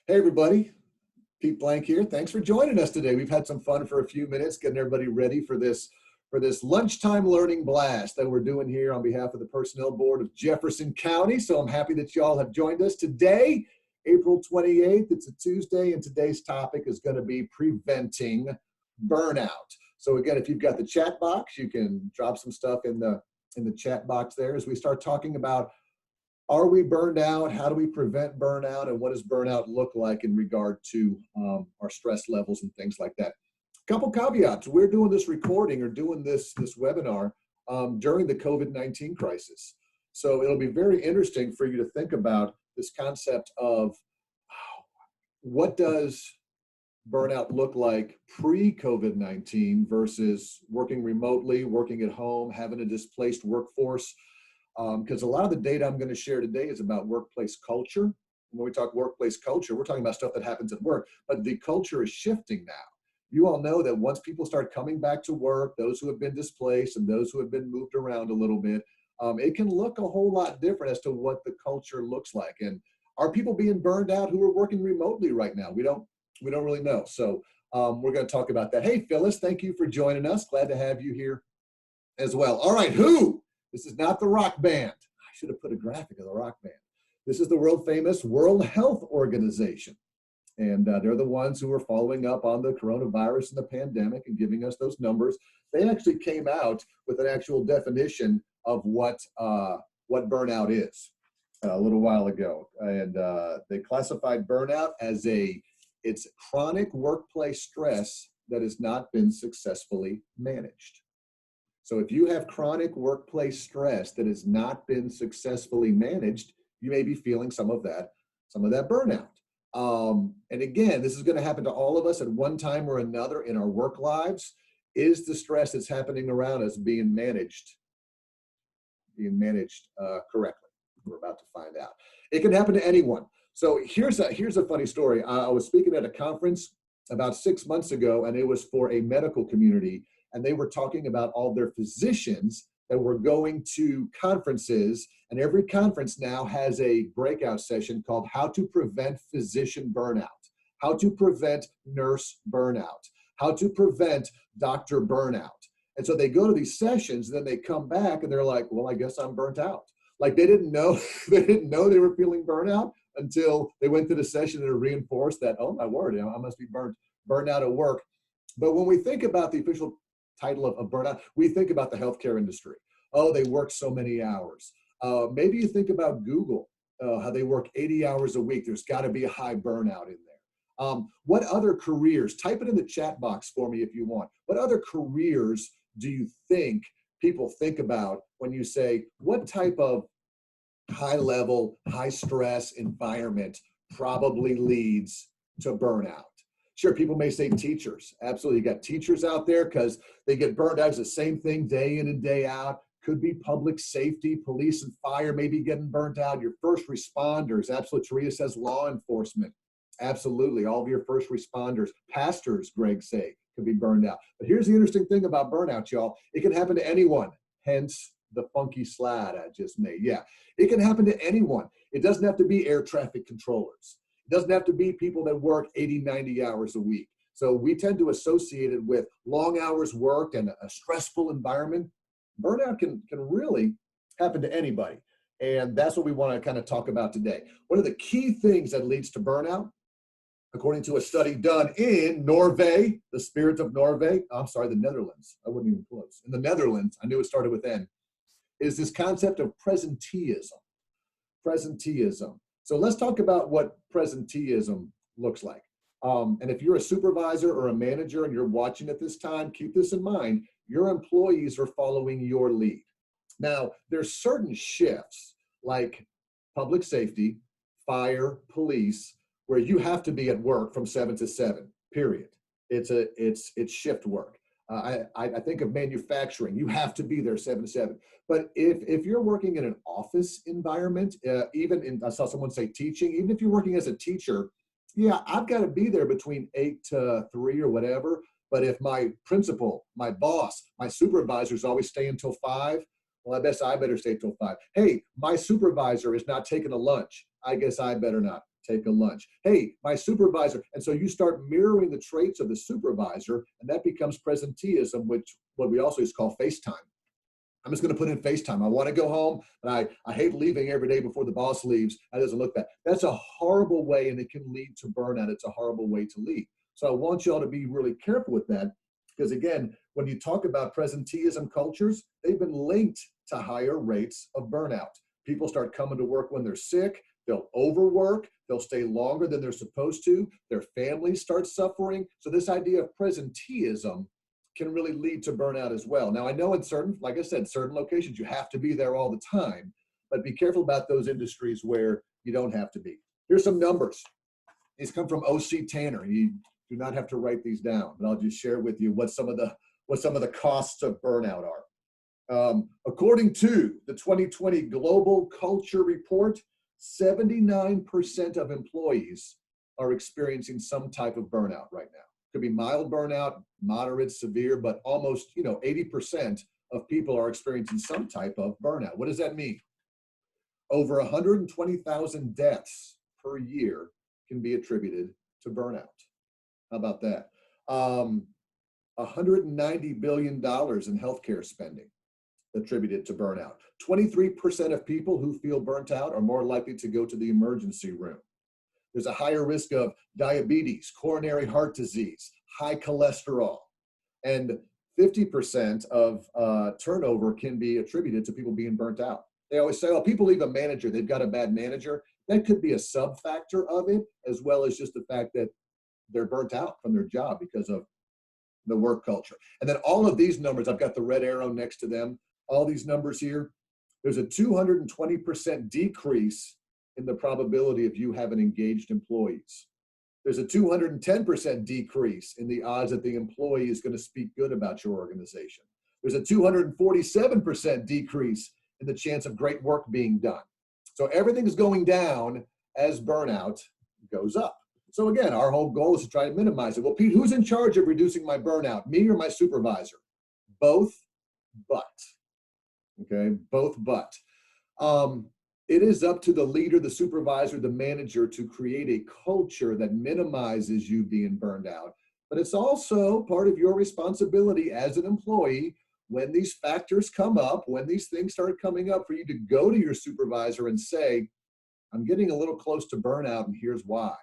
Hey everybody, Pete Blank here. Thanks for joining us today. We've had some fun for a few minutes getting everybody ready for this lunchtime learning blast that we're doing here on behalf of the Personnel Board of Jefferson County. So I'm happy that y'all have joined us today, April 28th. It's a Tuesday, and today's topic is going to be preventing burnout. So again, if you've got the chat box, you can drop some stuff in the chat box there as we start talking about, are we burned out? How do we prevent burnout? And what does burnout look like in regard to our stress levels and things like that? A couple caveats. We're doing this recording or doing this webinar during the COVID-19 crisis. So it'll be very interesting for you to think about this concept of what does burnout look like pre-COVID-19 versus working remotely, working at home, having a displaced workforce. Because a lot of the data I'm going to share today is about workplace culture. When we talk workplace culture, we're talking about stuff that happens at work, but the culture is shifting now. You all know that once people start coming back to work, those who have been displaced and those who have been moved around a little bit, it can look a whole lot different as to what the culture looks like. And are people being burned out who are working remotely right now? We don't really know. So we're going to talk about that. Hey, Phyllis, thank you for joining us. Glad to have you here as well. All right, who? This is not the rock band. I should have put a graphic of the rock band. This is the world famous World Health Organization. And they're the ones who are following up on the coronavirus and the pandemic and giving us those numbers. They actually came out with an actual definition of what burnout is a little while ago. And they classified burnout as it's chronic workplace stress that has not been successfully managed. So if you have chronic workplace stress that has not been successfully managed, you may be feeling some of that burnout. And again, this is going to happen to all of us at one time or another in our work lives. Is the stress that's happening around us being managed correctly? We're about to find out. It can happen to anyone. So here's a funny story. I was speaking at a conference about 6 months ago, and it was for a medical community. And they were talking about all their physicians that were going to conferences, and every conference now has a breakout session called How to Prevent Physician Burnout, How to Prevent Nurse Burnout, How to Prevent Doctor Burnout. And so they go to these sessions, and then they come back and they're like, well, I guess I'm burnt out. Like they didn't know they were feeling burnout until they went to the session and reinforced that, oh my word, I must be burned out at work. But when we think about the official title of burnout, we think about the healthcare industry. Oh, they work so many hours. Maybe you think about Google, how they work 80 hours a week. There's got to be a high burnout in there. What other careers? Type it in the chat box for me if you want. What other careers do you think people think about when you say, what type of high level, high stress environment probably leads to burnout? Sure, people may say teachers. Absolutely, you got teachers out there because they get burned out. It's the same thing day in and day out. Could be public safety, police and fire maybe getting burnt out. Your first responders, absolutely. Teresa says law enforcement. Absolutely, all of your first responders. Pastors, Greg say, could be burned out. But here's the interesting thing about burnout, y'all. It can happen to anyone, hence the funky slide I just made. Yeah, it can happen to anyone. It doesn't have to be air traffic controllers. It doesn't have to be people that work 80, 90 hours a week. So we tend to associate it with long hours worked and a stressful environment. Burnout can really happen to anybody. And that's what we want to kind of talk about today. One of the key things that leads to burnout, according to a study done in Norway, the spirit of Norway, the Netherlands. I wasn't even close. In the Netherlands, I knew it started with N, is this concept of presenteeism. Presenteeism. So let's talk about what presenteeism looks like. And if you're a supervisor or a manager and you're watching at this time, keep this in mind. Your employees are following your lead. Now, there's certain shifts like public safety, fire, police, where you have to be at work from 7 to 7, period. It's shift work. I think of manufacturing. You have to be there 7 to 7. But if you're working in an office environment, I saw someone say teaching, even if you're working as a teacher, yeah, I've got to be there between 8 to 3 or whatever. But if my principal, my boss, my supervisors always stay until 5, well, I better stay till 5. Hey, my supervisor is not taking a lunch. I guess I better not take a lunch. Hey, my supervisor. And so you start mirroring the traits of the supervisor, and that becomes presenteeism, which what we also used to call FaceTime. I'm just going to put in FaceTime. I want to go home, but I hate leaving every day before the boss leaves. That doesn't look bad. That's a horrible way, and it can lead to burnout. It's a horrible way to lead. So I want y'all to be really careful with that, because again, when you talk about presenteeism cultures, they've been linked to higher rates of burnout. People start coming to work when they're sick. They'll overwork. They'll stay longer than they're supposed to. Their families start suffering. So this idea of presenteeism can really lead to burnout as well. Now, I know in certain, like I said, certain locations, you have to be there all the time, but be careful about those industries where you don't have to be. Here's some numbers. These come from OC Tanner. You do not have to write these down, but I'll just share with you what some of the costs of burnout are. According to the 2020 Global Culture Report, 79% of employees are experiencing some type of burnout right now. Could be mild burnout, moderate, severe, but almost 80% of people are experiencing some type of burnout. What does that mean? Over 120,000 deaths per year can be attributed to burnout. How about that? $190 billion in healthcare spending attributed to burnout. 23% of people who feel burnt out are more likely to go to the emergency room. There's a higher risk of diabetes, coronary heart disease, high cholesterol, and 50% of turnover can be attributed to people being burnt out. They always say, oh, people leave a manager, they've got a bad manager. That could be a sub-factor of it, as well as just the fact that they're burnt out from their job because of the work culture. And then all of these numbers, I've got the red arrow next to them, all these numbers here, there's a 220% decrease in the probability of you having engaged employees. There's a 210% decrease in the odds that the employee is going to speak good about your organization. There's a 247% decrease in the chance of great work being done. So everything is going down as burnout goes up. So again, our whole goal is to try to minimize it. Well, Pete, who's in charge of reducing my burnout? Me or my supervisor? Both, but. Okay, both, but. It is up to the leader, the supervisor, the manager to create a culture that minimizes you being burned out. But it's also part of your responsibility as an employee when these factors come up, when these things start coming up, for you to go to your supervisor and say, I'm getting a little close to burnout and here's why.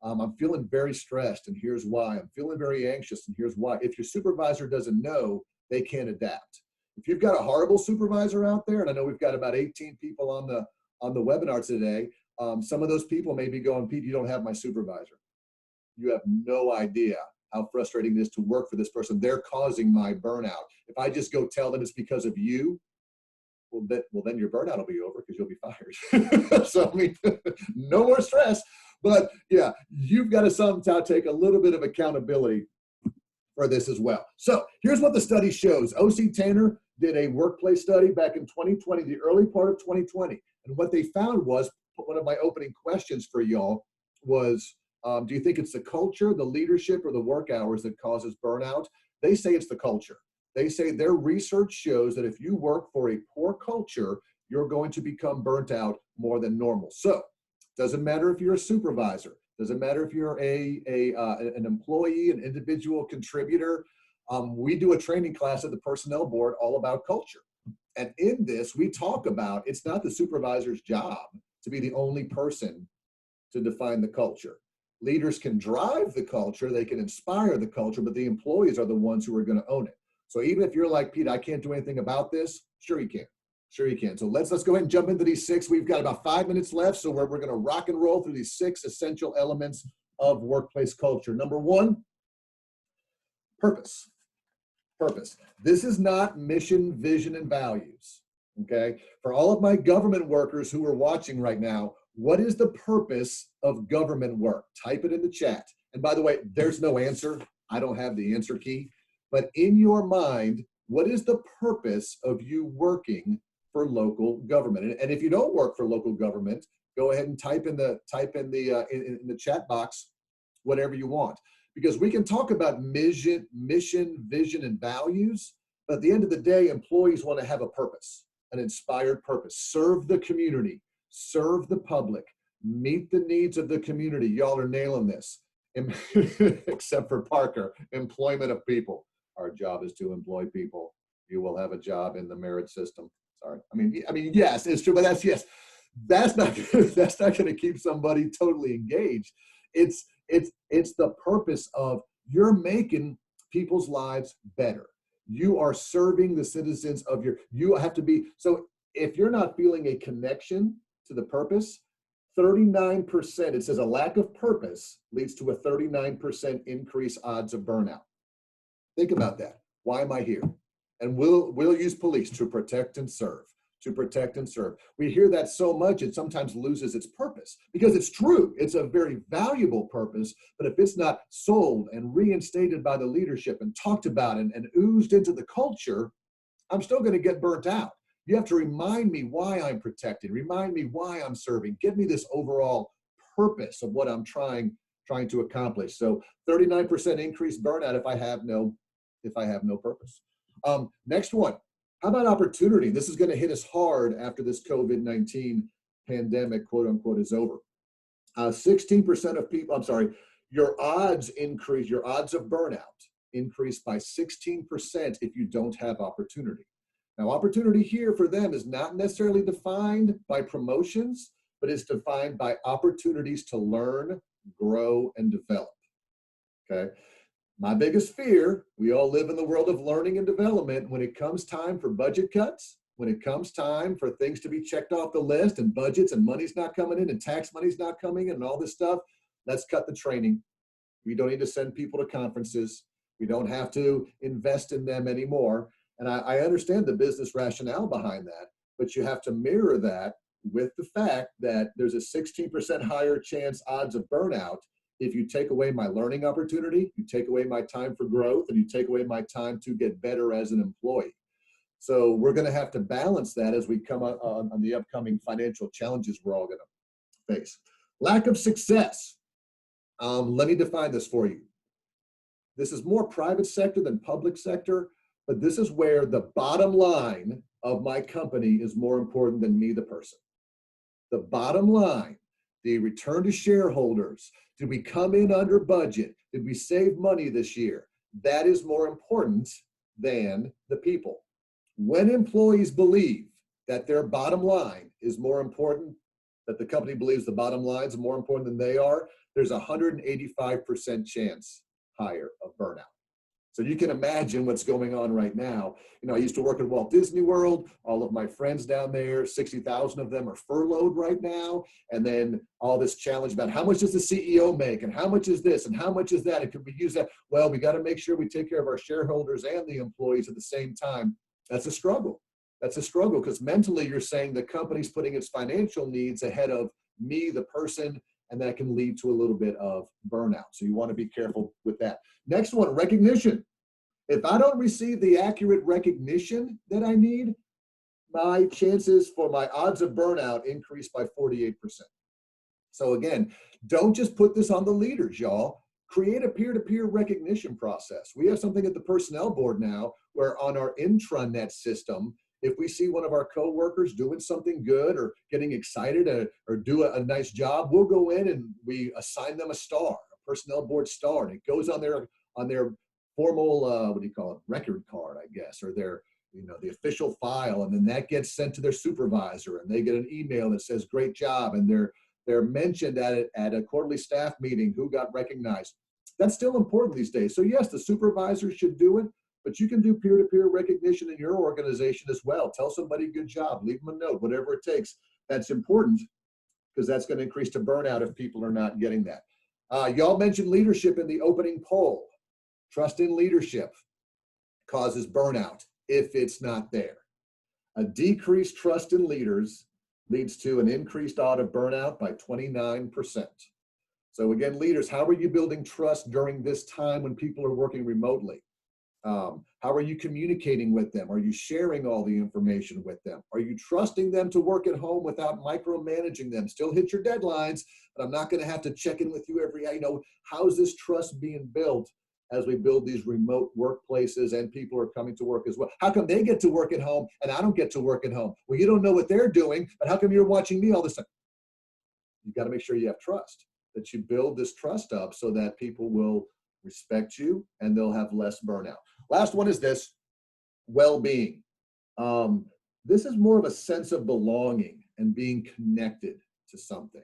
I'm feeling very stressed and here's why. I'm feeling very anxious and here's why. If your supervisor doesn't know, they can't adapt. If you've got a horrible supervisor out there, and I know we've got about 18 people on the webinar today, some of those people may be going, Pete, you don't have my supervisor. You have no idea how frustrating it is to work for this person. They're causing my burnout. If I just go tell them it's because of you, well, then your burnout will be over because you'll be fired. So, I mean, no more stress. But yeah, you've got to somehow take a little bit of accountability for this as well. So here's what the study shows. OC Tanner did a workplace study back in 2020, the early part of 2020. And what they found was, one of my opening questions for y'all was, do you think it's the culture, the leadership, or the work hours that causes burnout? They say it's the culture. They say their research shows that if you work for a poor culture, you're going to become burnt out more than normal. So doesn't matter if you're a supervisor, doesn't matter if you're an employee, an individual contributor. We do a training class at the personnel board all about culture. And in this, we talk about it's not the supervisor's job to be the only person to define the culture. Leaders can drive the culture, they can inspire the culture, but the employees are the ones who are going to own it. So even if you're like, Pete, I can't do anything about this, sure you can. Sure you can. So let's go ahead and jump into these 6. We've got about 5 minutes left, so we're going to rock and roll through these 6 essential elements of workplace culture. Number 1, purpose. Purpose. This is not mission, vision, and values, okay? For all of my government workers who are watching right now, what is the purpose of government work? Type it in the chat. And by the way, there's no answer. I don't have the answer key. But in your mind, what is the purpose of you working for local government? And if you don't work for local government, go ahead and type in the chat box whatever you want. Because we can talk about mission, vision, and values, but at the end of the day, employees want to have a purpose, an inspired purpose. Serve the community, serve the public, Meet the needs of the community. Y'all are nailing this. Except for Parker, employment of people. Our job is to employ people. You will have a job in the merit system. Sorry. I mean, yes, it's true, but yes. That's not going to keep somebody totally engaged. It's the purpose of you're making people's lives better. You are serving the citizens of you have to be. So if you're not feeling a connection to the purpose, 39%, it says a lack of purpose leads to a 39% increase odds of burnout. Think about that. Why am I here? And we'll use police to protect and serve, to protect and serve. We hear that so much, it sometimes loses its purpose because it's true. It's a very valuable purpose, but if it's not sold and reinstated by the leadership and talked about and oozed into the culture, I'm still going to get burnt out. You have to remind me why I'm protecting, remind me why I'm serving, give me this overall purpose of what I'm trying to accomplish. So 39% increased burnout if I have no purpose. Next one, how about opportunity? This is going to hit us hard after this COVID-19 pandemic, quote unquote, is over. 16% of people, your odds of burnout increase by 16% if you don't have opportunity. Now, opportunity here for them is not necessarily defined by promotions, but it's defined by opportunities to learn, grow, and develop. Okay. My biggest fear, we all live in the world of learning and development. When it comes time for budget cuts, when it comes time for things to be checked off the list and budgets and money's not coming in and tax money's not coming in and all this stuff, let's cut the training. We don't need to send people to conferences. We don't have to invest in them anymore. And I understand the business rationale behind that, but you have to mirror that with the fact that there's a 16% higher chance odds of burnout if you take away my learning opportunity, you take away my time for growth, and you take away my time to get better as an employee. So we're going to have to balance that as we come on the upcoming financial challenges we're all going to face. Lack of success. Let me define this for you. This is more private sector than public sector, but this is where the bottom line of my company is more important than me, the person. The bottom line, the return to shareholders, did we come in under budget? Did we save money this year? That is more important than the people. When employees believe that their bottom line is more important, that the company believes the bottom line is more important than they are, there's a 185% chance higher of burnout. So you can imagine what's going on right now. You know, I used to work at Walt Disney World. All of my friends down there, 60,000 of them are furloughed right now. And then all this challenge about how much does the CEO make and how much is this and how much is that? And could we use that? Well, we got to make sure we take care of our shareholders and the employees at the same time. That's a struggle. That's a struggle because mentally you're saying the company's putting its financial needs ahead of me, the person, and that can lead to a little bit of burnout. So you want to be careful with that. Next one, recognition. If I don't receive the accurate recognition that I need, my chances for my odds of burnout increase by 48%. So again, don't just put this on the leaders, y'all. Create a peer-to-peer recognition process. We have something at the personnel board now where on our intranet system, if we see one of our coworkers doing something good or getting excited or do a nice job, we'll go in and we assign them a star, a personnel board star, and it goes on their formal, record card, I guess, or their, the official file, and then that gets sent to their supervisor, and they get an email that says great job, and they're mentioned at a quarterly staff meeting who got recognized. That's still important these days. So yes, the supervisor should do it, but you can do peer-to-peer recognition in your organization as well. Tell somebody good job, leave them a note, whatever it takes. That's important because that's going to increase to burnout if people are not getting that. Y'all mentioned leadership in the opening poll. Trust in leadership causes burnout if it's not there. A decreased trust in leaders leads to an increased odd of burnout by 29%. So again, leaders, how are you building trust during this time when people are working remotely? How are you communicating with them? Are you sharing all the information with them? Are you trusting them to work at home without micromanaging them? Still hit your deadlines, but I'm not going to have to check in with you every day. How is this trust being built as we build these remote workplaces and people are coming to work as well? How come they get to work at home and I don't get to work at home? Well, you don't know what they're doing, but how come you're watching me all the time? you got to make sure you have trust, that you build this trust up so that people will respect you and they'll have less burnout. Last one is this, well-being. This is more of a sense of belonging and being connected to something.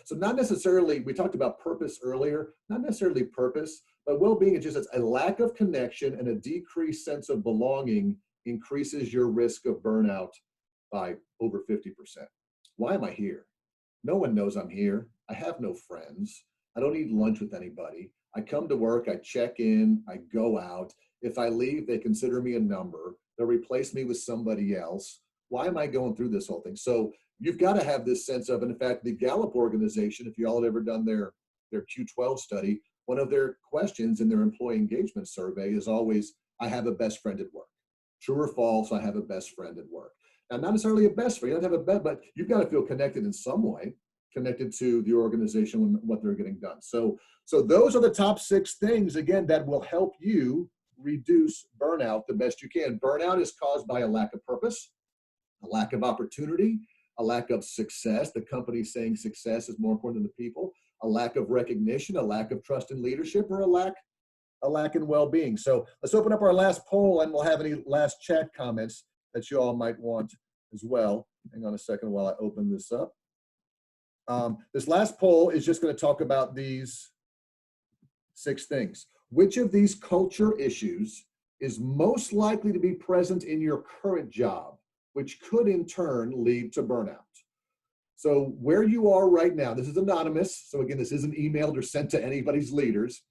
So not necessarily, we talked about purpose earlier, not necessarily purpose, but well-being is just a lack of connection, and a decreased sense of belonging increases your risk of burnout by over 50%. Why am I here? No one knows I'm here. I have no friends. I don't eat lunch with anybody. I come to work, I check in, I go out. If I leave, they consider me a number. They'll replace me with somebody else. Why am I going through this whole thing? So you've got to have this sense of, and in fact, the Gallup organization, if you all have ever done their Q12 study, one of their questions in their employee engagement survey is always, I have a best friend at work. True or false, I have a best friend at work. Now, not necessarily a best friend, you don't have a best, but you've got to feel connected in some way, connected to the organization and what they're getting done. So those are the top 6 things, again, that will help you reduce burnout the best you can. Burnout is caused by a lack of purpose, a lack of opportunity, a lack of success. The company saying success is more important than the people, a lack of recognition, a lack of trust in leadership, or a lack in well-being. So let's open up our last poll, and we'll have any last chat comments that you all might want as well. Hang on a second while I open this up. This last poll is just going to talk about these 6 things. Which of these culture issues is most likely to be present in your current job, which could in turn lead to burnout? So where you are right now, this is anonymous. So again, this isn't emailed or sent to anybody's leaders.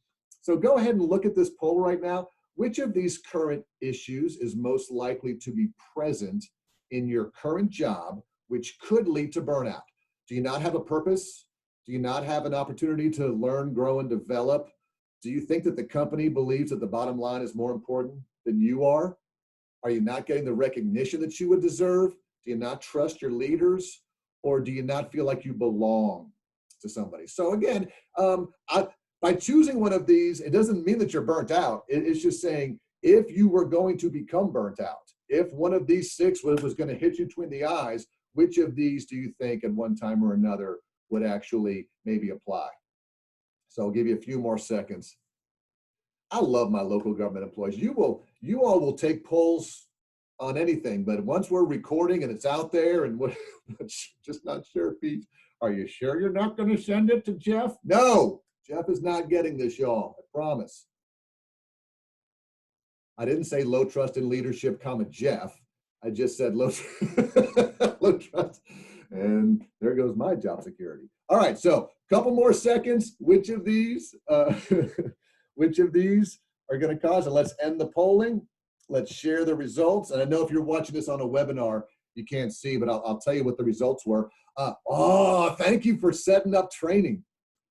So go ahead and look at this poll right now. Which of these current issues is most likely to be present in your current job, which could lead to burnout? Do you not have a purpose? Do you not have an opportunity to learn, grow, and develop? Do you think that the company believes that the bottom line is more important than you are? Are you not getting the recognition that you would deserve? Do you not trust your leaders? Or do you not feel like you belong to somebody? So again, by choosing one of these, it doesn't mean that you're burnt out. It's just saying, if you were going to become burnt out, if one of these 6 was going to hit you between the eyes, which of these do you think at one time or another would actually maybe apply? So I'll give you a few more seconds. I love my local government employees. You all will take polls on anything, but once we're recording and it's out there and we're just not sure, Pete, are you sure you're not going to send it to Jeff? No, Jeff is not getting this, y'all, I promise. I didn't say low trust in leadership, Jeff. I just said low trust. And there goes my job security. All right, so a couple more seconds. Which of these are going to cause it? Let's end the polling. Let's share the results. And I know if you're watching this on a webinar, you can't see, but I'll tell you what the results were. Thank you for setting up training.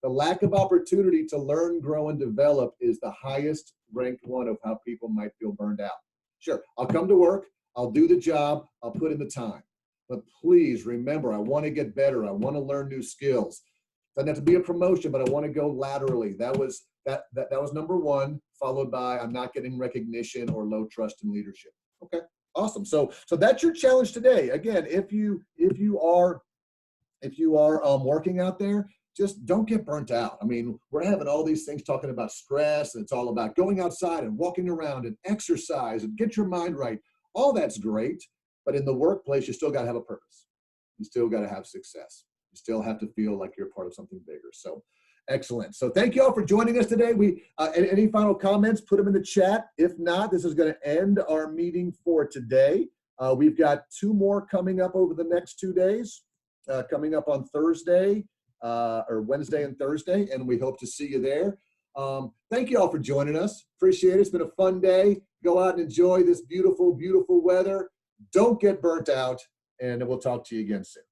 The lack of opportunity to learn, grow, and develop is the highest ranked one of how people might feel burned out. Sure, I'll come to work, I'll do the job, I'll put in the time. But please remember, I want to get better. I want to learn new skills. Doesn't have to be a promotion, but I want to go laterally. That was number 1, followed by I'm not getting recognition or low trust in leadership. Okay, awesome. So that's your challenge today. Again, if you are working out there, just don't get burnt out. I mean, we're having all these things talking about stress, and it's all about going outside and walking around and exercise and get your mind right. All that's great, but in the workplace, you still got to have a purpose. You still got to have success. You still have to feel like you're part of something bigger. So excellent. So thank you all for joining us today. Any final comments, put them in the chat. If not, this is going to end our meeting for today. We've got 2 more coming up over the next 2 days, coming up on Thursday, or Wednesday and Thursday, and we hope to see you there. Thank you all for joining us. Appreciate it. It's been a fun day. Go out and enjoy this beautiful, beautiful weather. Don't get burnt out, and we'll talk to you again soon.